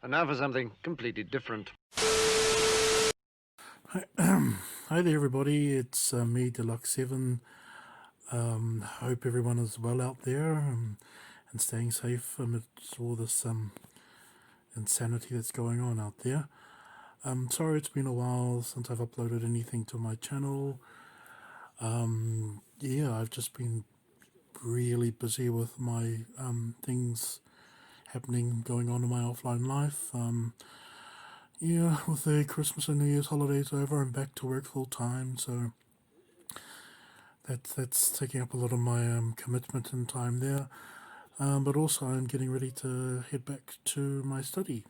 And now for something completely different. Hi there everybody, it's me, dluxx7. Hope everyone is well out there and staying safe amidst all this insanity that's going on out there. Sorry it's been a while since I've uploaded anything to my channel. Yeah, I've just been really busy with my things happening, going on in my offline life. Yeah, with the Christmas and New Year's holidays over, I'm back to work full time, so that's taking up a lot of my commitment and time there. But also I'm getting ready to head back to my study.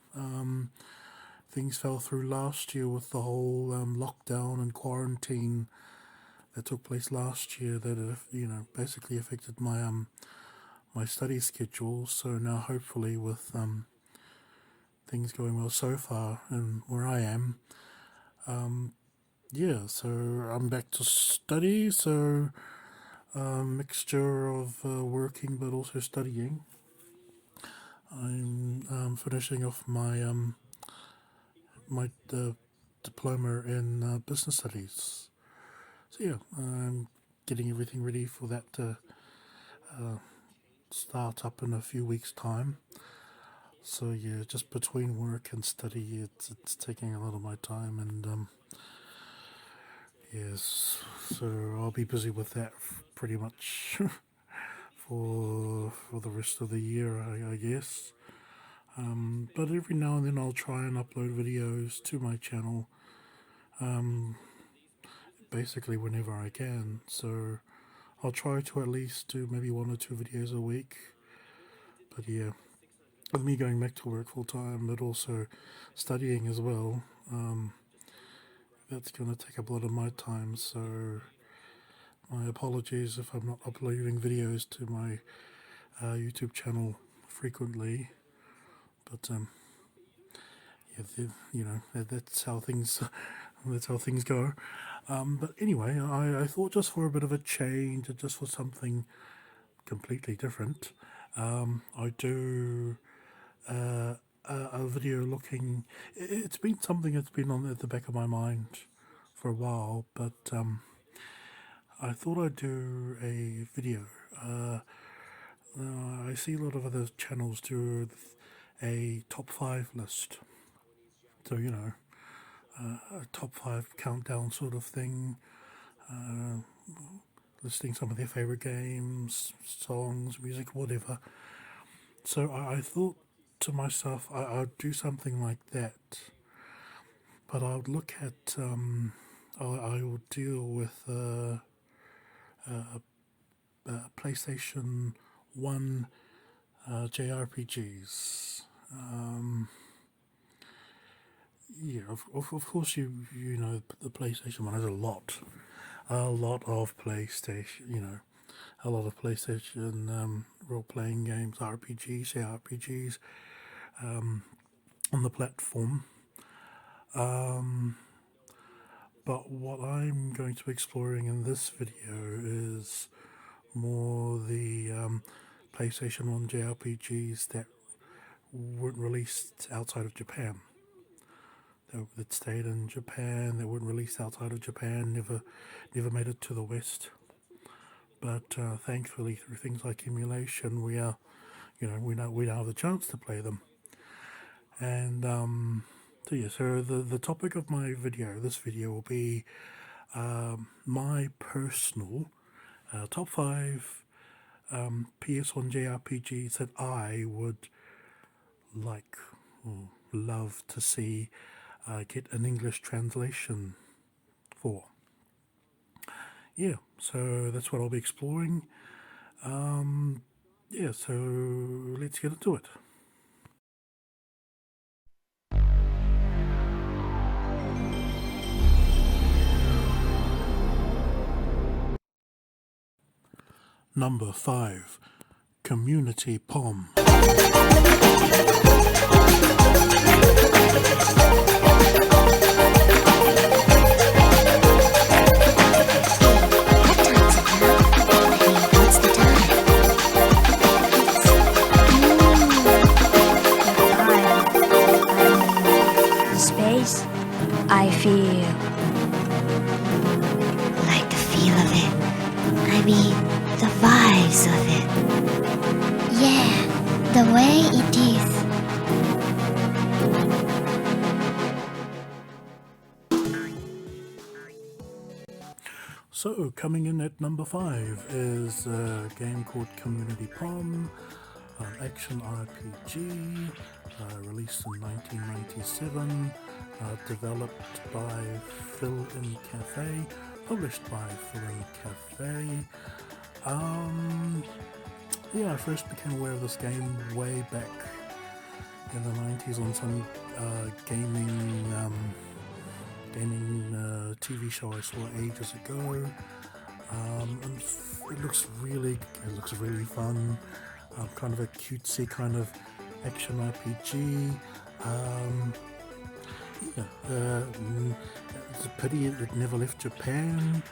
Things fell through last year with the whole lockdown and quarantine that took place last year, that basically affected my my study schedule. So now hopefully with things going well so far and where I am, yeah, so I'm back to study, so mixture of working but also studying. I'm finishing off my my diploma in business studies. So yeah, I'm getting everything ready for that to start up in a few weeks' time. So yeah, just between work and study, it's taking a lot of my time, and yes, so I'll be busy with that pretty much for the rest of the year, I guess. But every now and then I'll try and upload videos to my channel, basically whenever I can. So I'll try to at least do maybe 1 or 2 videos a week. But yeah, with me going back to work full time, but also studying as well, that's going to take up a lot of my time. So my apologies if I'm not uploading videos to my YouTube channel frequently. But yeah, that's how things go. But anyway, I thought just for a bit of a change, just for something completely different, I do a video looking. It's been something that's been on at the back of my mind for a while, but I thought I'd do a video. I see a lot of other channels do a top 5 list, so a top 5 countdown sort of thing, listing some of their favorite games, songs, music, whatever. So I thought to myself, I'd do something like that, but I would look at I would deal with PlayStation 1 JRPGs. Yeah, of course you know the PlayStation 1 has a lot of PlayStation, a lot of PlayStation role-playing games, RPGs, JRPGs on the platform. But what I'm going to be exploring in this video is more the PlayStation 1 JRPGs that weren't released outside of Japan. That stayed in Japan, that weren't released outside of Japan, never made it to the West. But thankfully, through things like emulation, we now have the chance to play them. And so yeah, so the topic of my video, this video will be my personal top 5 PS1 JRPGs that I would like or love to see get an English translation for. Yeah, so that's what I'll be exploring. Yeah, so let's get into it. Number 5, Community POM. I feel. Like the feel of it. I mean, the vibes of it. Yeah, the way it is. So, coming in at number 5 is a game called Community Prom, an action RPG, released in 1997, developed by Phil in Cafe, published by Phil in Cafe. Yeah, I first became aware of this game way back in the 90s on some gaming TV show I saw ages ago. And it looks really fun. Kind of a cutesy kind of action RPG. It's a pity it never left Japan.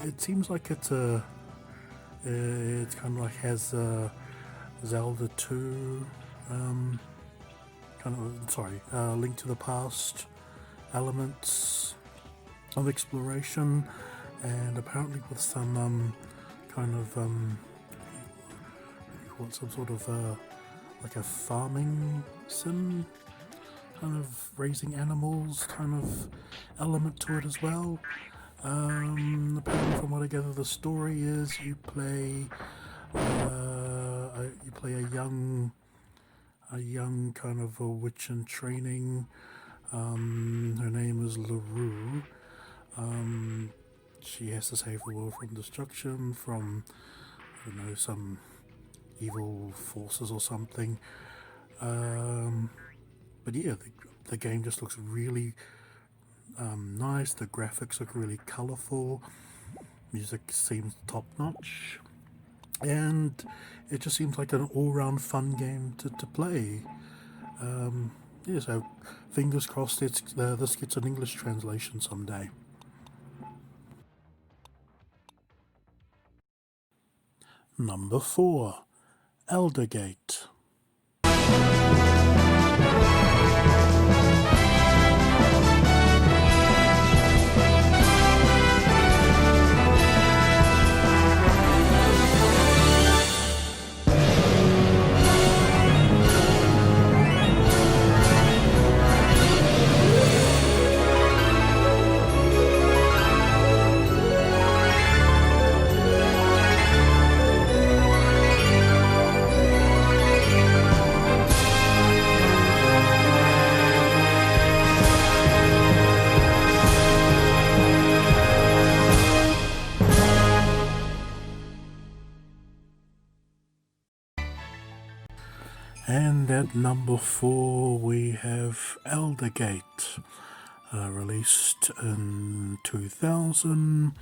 It seems like it's kind of like has Zelda 2. Link to the Past elements of exploration, and apparently with some some sort of like a farming sim, kind of raising animals kind of element to it as well. Apparently from what I gather, the story is you play a young kind of a witch in training. Her name is LaRue. She has to save the world from destruction, from, I don't know, some evil forces or something. But yeah, the game just looks really nice. The graphics look really colourful. Music seems top notch. And it just seems like an all-round fun game to play. Yeah, so fingers crossed this gets an English translation someday. Number 4, ELDERGATE. And at number 4 we have ELDERGATE, released in 2000,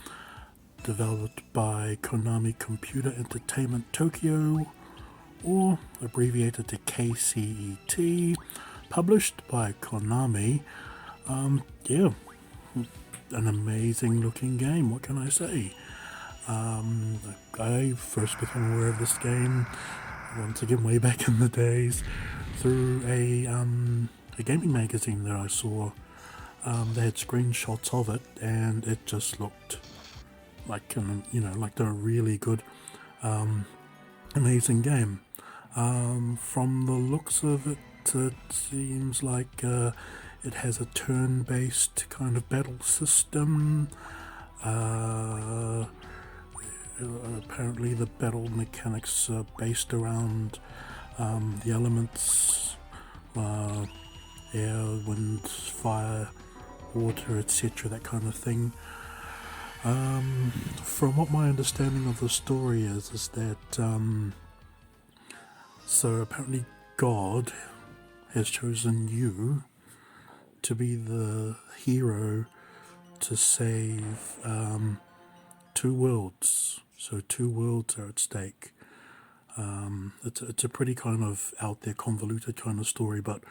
developed by Konami Computer Entertainment Tokyo, or abbreviated to KCET, published by Konami. Yeah, an amazing looking game, what can I say? I first became aware of this game once again way back in the days through a gaming magazine that I saw. They had screenshots of it, and it just looked like like a really good, amazing game. From the looks of it, it seems like it has a turn-based kind of battle system. Apparently the battle mechanics are based around the elements, air, wind, fire, water, etc., that kind of thing. From what my understanding of the story is that so apparently God has chosen you to be the hero to save 2 worlds. So 2 worlds are at stake. It's a pretty kind of out there, convoluted kind of story, but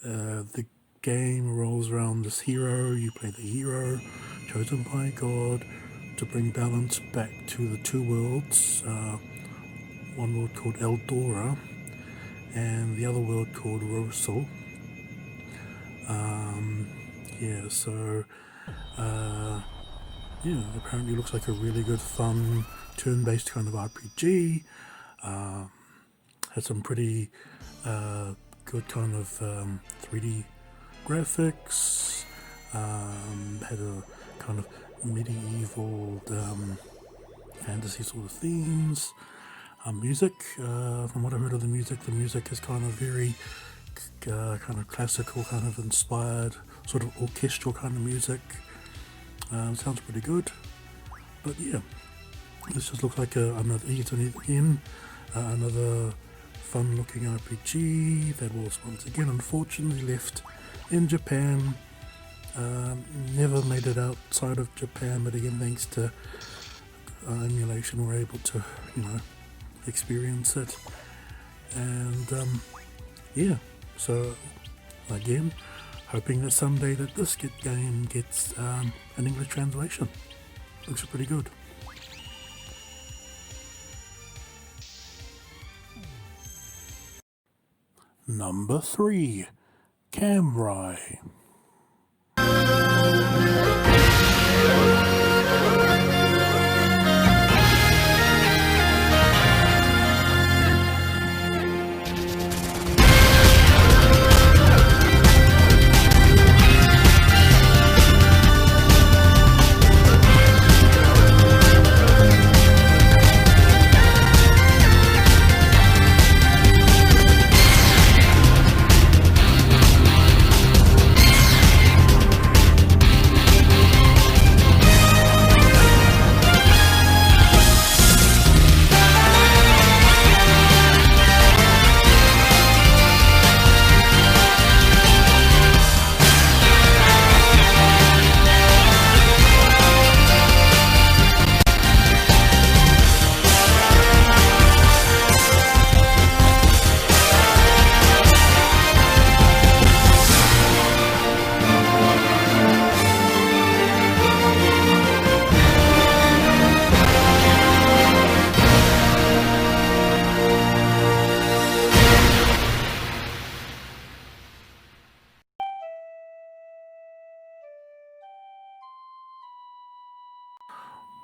the game rolls around this hero. You play the hero chosen by God to bring balance back to the 2 worlds. One world called Eldora and the other world called Rosal. Yeah, so yeah, apparently looks like a really good fun turn-based kind of RPG. Had some pretty good kind of 3D graphics. Had a kind of medieval fantasy sort of themes. Music, from what I heard of the music is kind of very kind of classical, kind of inspired, sort of orchestral kind of music. Sounds pretty good. But yeah, this just looks like another fun-looking RPG that was once again unfortunately left in Japan. Never made it outside of Japan, but again, thanks to emulation, we're able to, experience it. And yeah, so again, hoping that someday that this game gets an English translation. Looks pretty good. Number 3, Khamrai.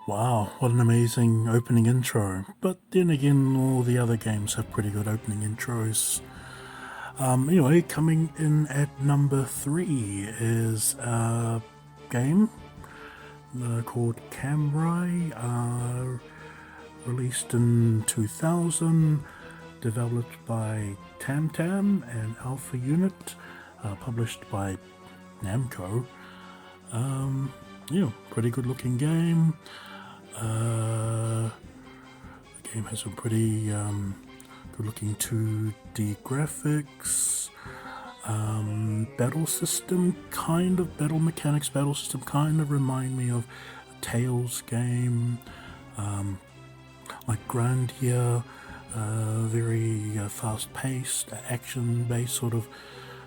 Wow, what an amazing opening intro. But then again, all the other games have pretty good opening intros. Anyway, coming in at number 3 is a game called Khamrai, released in 2000, developed by Tam and Alpha Unit, published by Namco. Pretty good looking game. The game has some pretty good looking 2D graphics. Battle system mechanics kind of remind me of a Tales game, like Grandia, very fast-paced, action-based sort of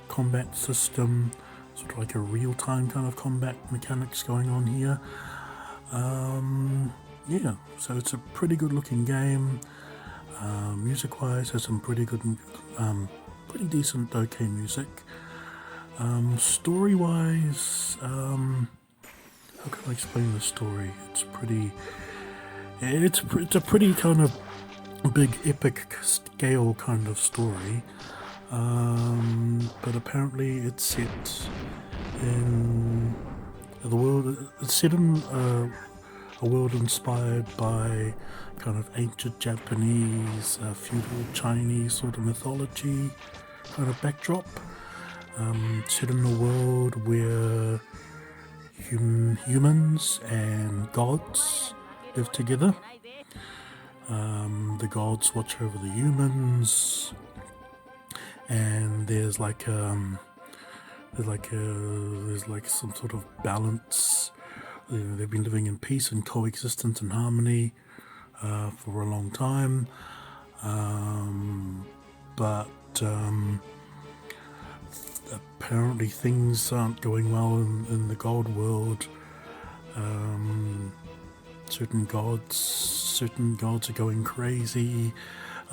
combat system, sort of like a real-time kind of combat mechanics going on here. So it's a pretty good-looking game. Music-wise, has some pretty good, pretty decent, okay music. Story-wise, how can I explain the story? It's a pretty kind of big, epic scale kind of story. But apparently it's set in the world. It's set in a world inspired by kind of ancient Japanese, feudal Chinese sort of mythology kind of backdrop. Set in a world where humans and gods live together. The gods watch over the humans, and there's like some sort of balance. They've been living in peace and coexistence and harmony for a long time, but apparently things aren't going well in the god world. Certain gods are going crazy,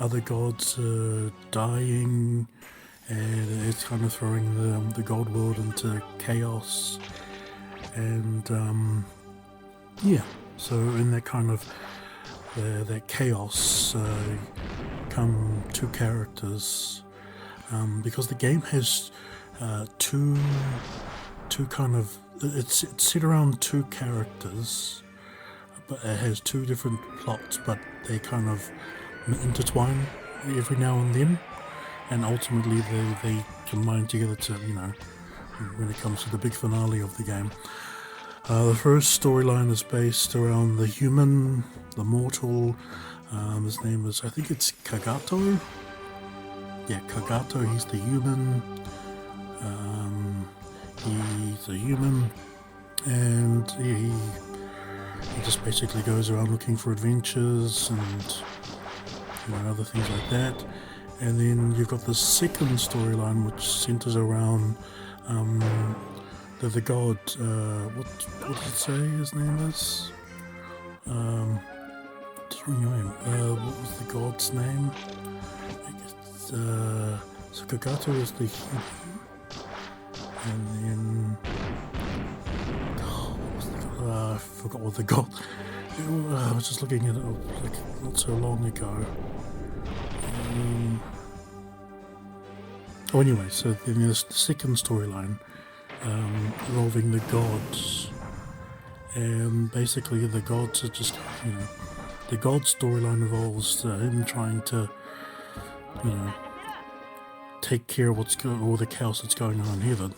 other gods are dying, and it's kind of throwing the gold world into chaos, and yeah, so in that kind of that chaos come two characters, because the game has two kind of, it's set around two characters, but it has two different plots, but they kind of intertwine every now and then, and ultimately they combine together to, you know, when it comes to the big finale of the game. The first storyline is based around the human, the mortal. His name is, I think it's Kagato. Yeah, Kagato, he's the human. He's a human, and he just basically goes around looking for adventures and, you know, other things like that. And then you've got the second storyline, which centers around the god. What did it say his name is? Just remember what was the god's name? I guess, so Kagato is the human, and then what was the god? I forgot what the god. I was just looking at it like not so long ago. Anyway, so then there's the second storyline involving the gods, and basically the gods are just, you know, the god storyline involves him trying to, you know, take care of all the chaos that's going on in heaven,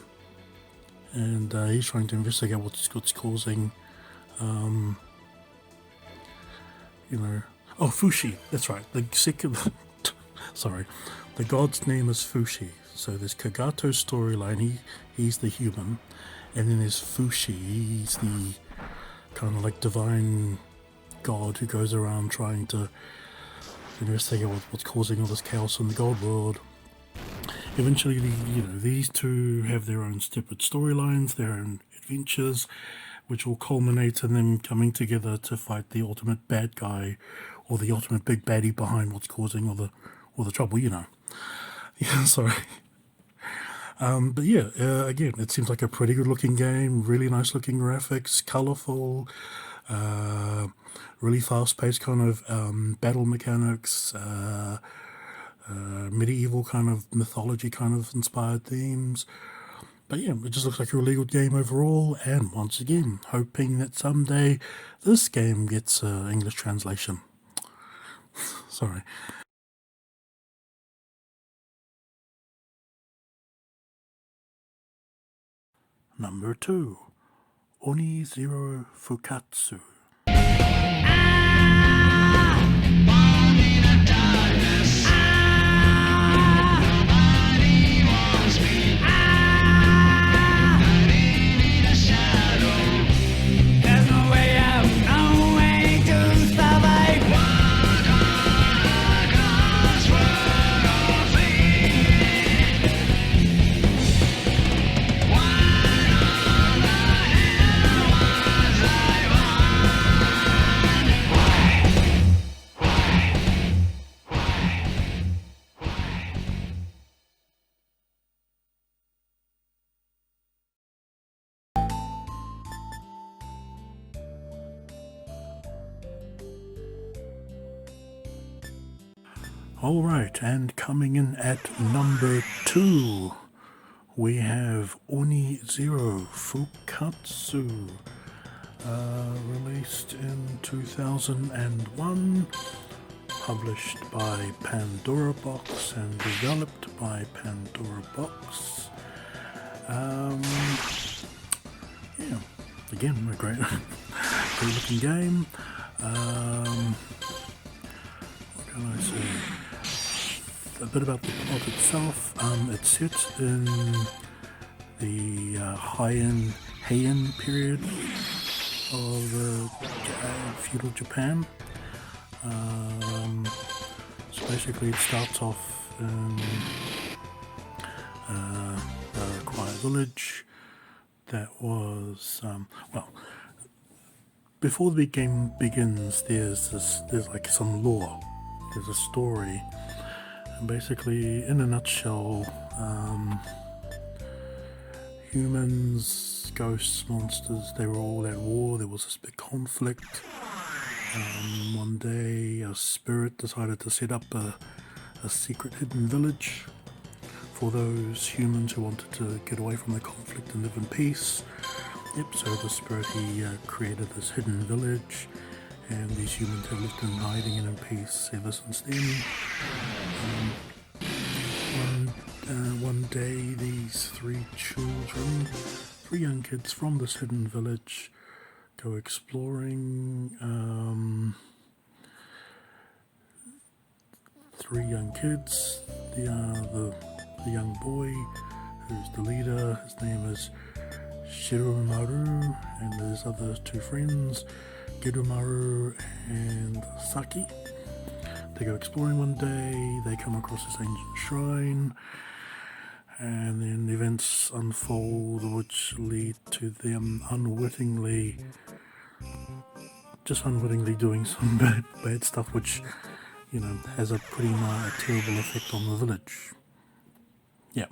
and he's trying to investigate what's causing, you know, oh, Fushi, that's right, the second, sorry, the god's name is Fushi. So there's Kagato's storyline, he's the human, and then there's Fushi, he's the kind of like divine god who goes around trying to investigate what's causing all this chaos in the god world. Eventually, you know, these two have their own separate storylines, their own adventures, which will culminate in them coming together to fight the ultimate bad guy, or the ultimate big baddie behind what's causing all the trouble, you know. Yeah, sorry. But yeah, again, it seems like a pretty good looking game, really nice looking graphics, colourful, really fast paced kind of battle mechanics, medieval kind of mythology kind of inspired themes. But yeah, it just looks like a really good game overall, and once again, hoping that someday this game gets an English translation. Sorry. Number 2, Oni Zero Fukatsu. Alright, and coming in at number 2, we have Oni Zero Fukatsu, released in 2001, published by Pandora Box and developed by Pandora Box. Yeah, again, a great looking game. What can I say? A bit about the plot itself. It's set in the Heian period of feudal Japan. So basically, it starts off in a quiet village that was well. Before the game begins, there's like some lore. There's a story. And basically, in a nutshell, Humans, ghosts, monsters, they were all at war. There was this big conflict. One day a spirit decided to set up a secret hidden village for those humans who wanted to get away from the conflict and live in peace. Yep, so the spirit, he created this hidden village, and these humans have lived in hiding and in peace ever since then. One day these three young kids from this hidden village go exploring. Three young kids, the young boy who's the leader, his name is Shiromaru, and his other two friends, Gerumaru and Saki. They go exploring one day, they come across this ancient shrine, and then events unfold which lead to them unwittingly doing some bad stuff, which, you know, has a pretty terrible effect on the village. Yeah,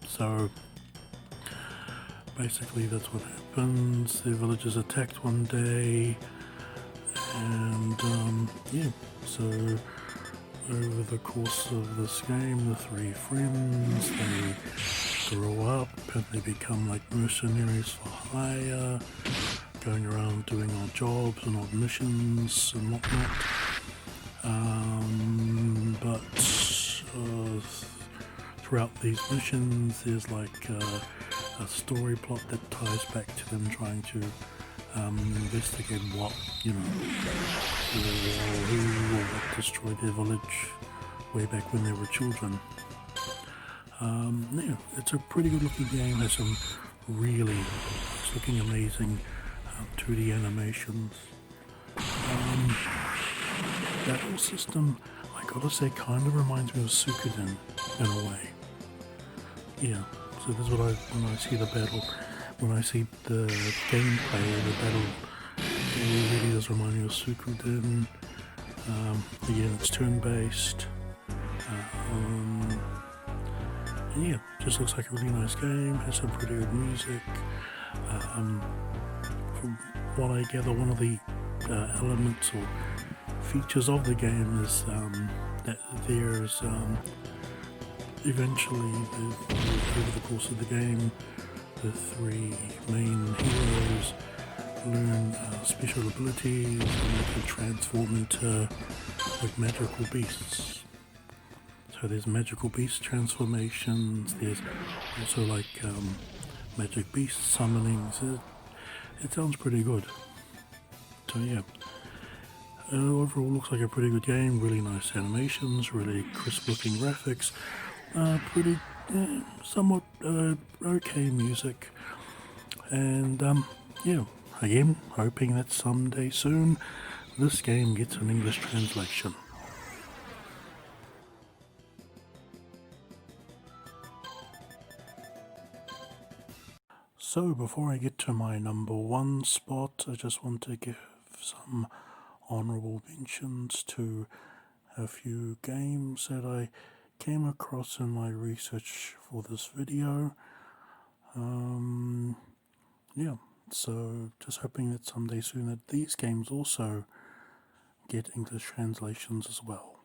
so basically that's what happens. The village is attacked one day, and yeah, so over the course of this game, the three friends, they grow up and they become like mercenaries for hire, going around doing odd jobs and odd missions and whatnot. But throughout these missions, there's like a story plot that ties back to them trying to investigate what, you know, who or what destroyed their village way back when they were children. Yeah, it's a pretty good looking game. Has some really looking amazing 2D animations. Battle system, I gotta say, kind of reminds me of Suikoden in a way. Yeah, so this is what when I see the battle, when I see the gameplay of the battle, it really does remind me of Suikoden. Again, it's turn-based. And yeah, just looks like a really nice game, has some pretty good music. From what I gather, one of the elements or features of the game is that there's eventually, over the course of the game, the three main heroes learn special abilities and they can transform into like magical beasts. So there's magical beast transformations, there's also like magic beast summonings. It sounds pretty good. So yeah, overall looks like a pretty good game, really nice animations, really crisp looking graphics, pretty somewhat okay music, and yeah, again, hoping that someday soon this game gets an English translation. So before I get to my number one spot, I just want to give some honorable mentions to a few games that I came across in my research for this video. Yeah, so just hoping that someday soon that these games also get English translations as well.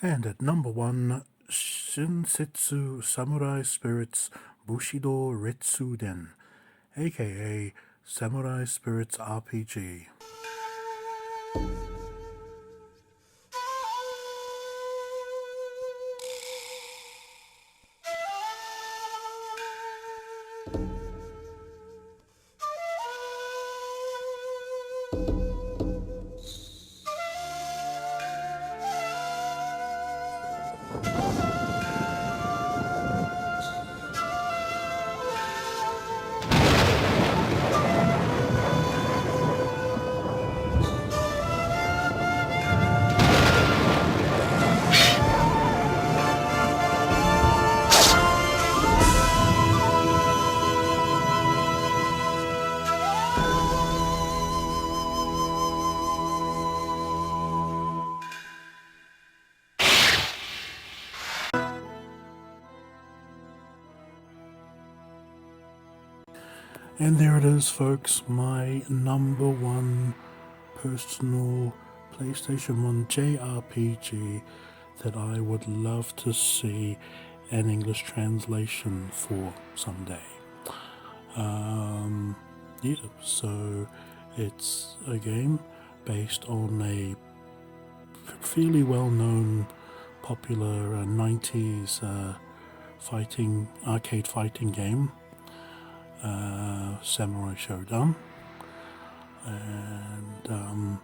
And at number 1, Shinsetsu Samurai Spirits Bushido Retsuden, aka Samurai Spirits RPG. And there it is, folks, my number 1 personal PlayStation 1 JRPG that I would love to see an English translation for someday. Yeah, so it's a game based on a fairly well-known, popular 90s arcade fighting game, Samurai Showdown, and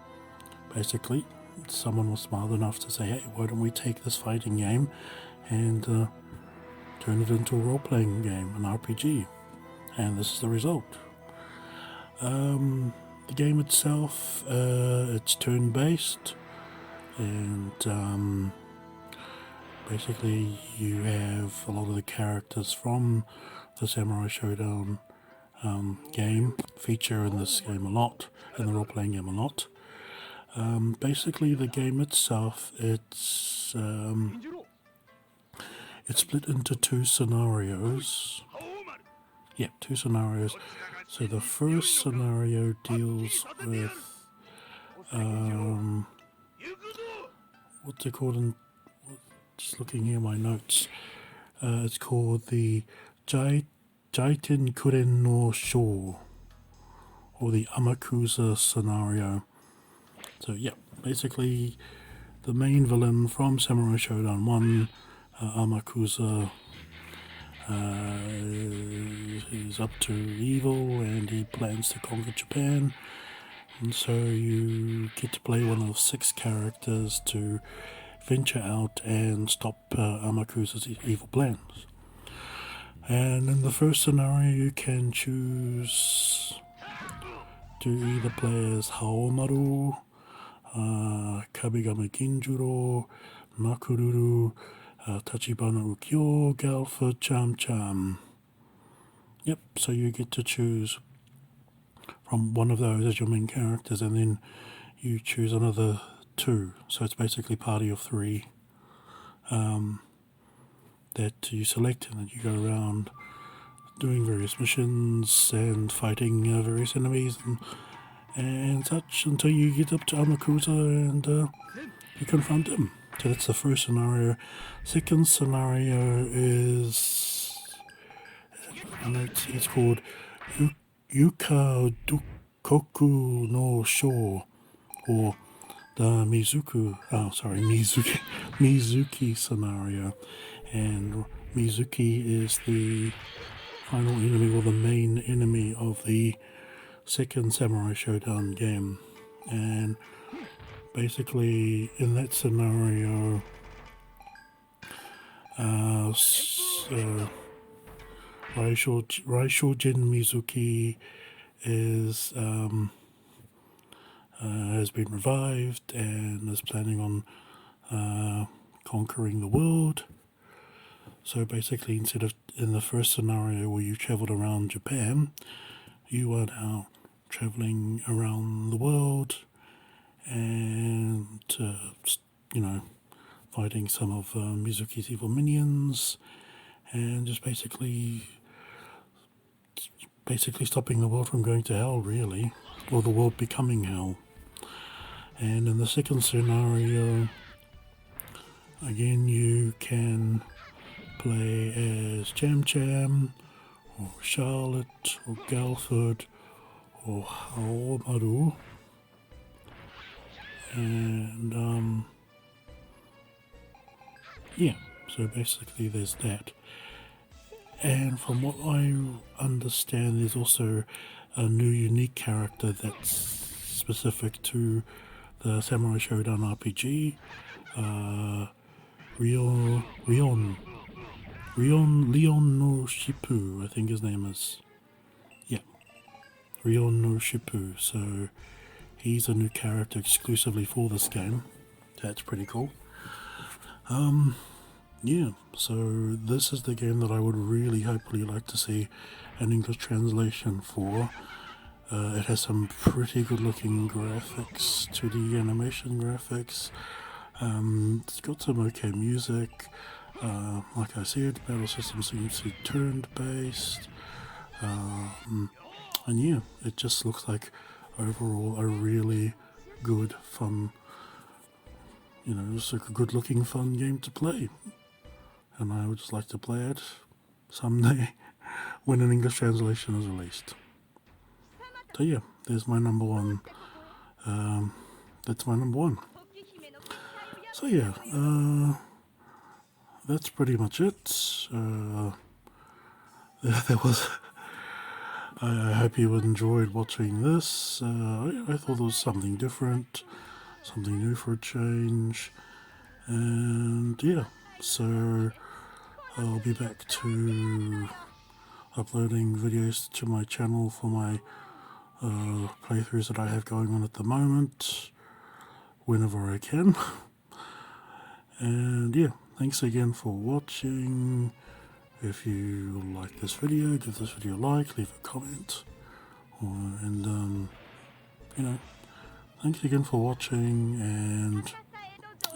basically someone was smart enough to say, hey, why don't we take this fighting game and turn it into a role-playing game, an RPG, and this is the result. The game itself, it's turn-based, and basically you have a lot of the characters from the Samurai Showdown game feature in this game a lot, in the role-playing game a lot. Basically the game itself, it's split into 2 scenarios. Yeah, 2 scenarios. So the first scenario deals with what's it called? Just looking here my notes. It's called the Jaiten Kuren no Sho, or the Amakusa scenario. So yeah, basically the main villain from Samurai Showdown 1, Amakusa, is up to evil and he plans to conquer Japan, and so you get to play one of 6 characters to venture out and stop Amakusa's evil plans. And in the first scenario you can choose to either play as Haomaru, Kabigami Ginjuro, Makururu, Tachibana Ukyo, Galfa, Cham Cham. Yep, so you get to choose from one of those as your main characters, and then you choose another 2. So it's basically a party of 3 that you select, and then you go around doing various missions and fighting various enemies and such until you get up to Amakusa and you confront him. So that's the first scenario. Second scenario is, it's called Yuka Dukoku no Sho, or the Mizuki scenario. And Mizuki is the final enemy, or the main enemy of the second Samurai Showdown game. And basically in that scenario, Raishojin Mizuki is has been revived and is planning on conquering the world. So basically, instead of in the first scenario where you traveled around Japan, you are now traveling around the world and fighting some of Mizuki's evil minions, and just basically stopping the world from going to hell, really, or the world becoming hell. And in the second scenario, Again, you can play as Jam Jam, or Charlotte, or Galford, or Haomaru. And yeah, so basically there's that. And from what I understand, there's also a new unique character that's specific to the Samurai Showdown RPG. Leon no Shippu, I think his name is. Yeah, Rion no Shippu. So he's a new character exclusively for this game. That's pretty cool. Yeah, so this is the game that I would really hopefully like to see an English translation for. It has some pretty good looking graphics, 2D animation graphics. It's got some okay music. Like I said, battle system seems to be turn based. And yeah, it just looks like overall a really good, fun, just a good looking fun game to play. And I would just like to play it someday when an English translation is released. So yeah, there's my number one. That's my number one. So yeah, that's pretty much it. There was. I hope you enjoyed watching this. I thought there was something different, something new for a change, and yeah. So I'll be back to uploading videos to my channel for my playthroughs that I have going on at the moment, whenever I can. And yeah, thanks again for watching. If you like this video, give this video a like, leave a comment, and thanks again for watching, and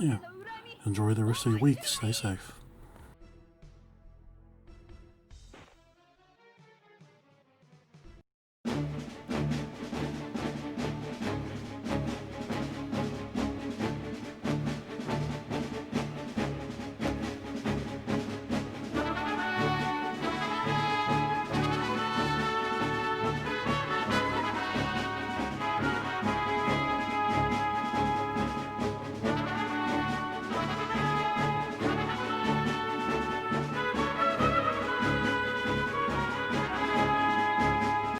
yeah, enjoy the rest of your week. Stay safe.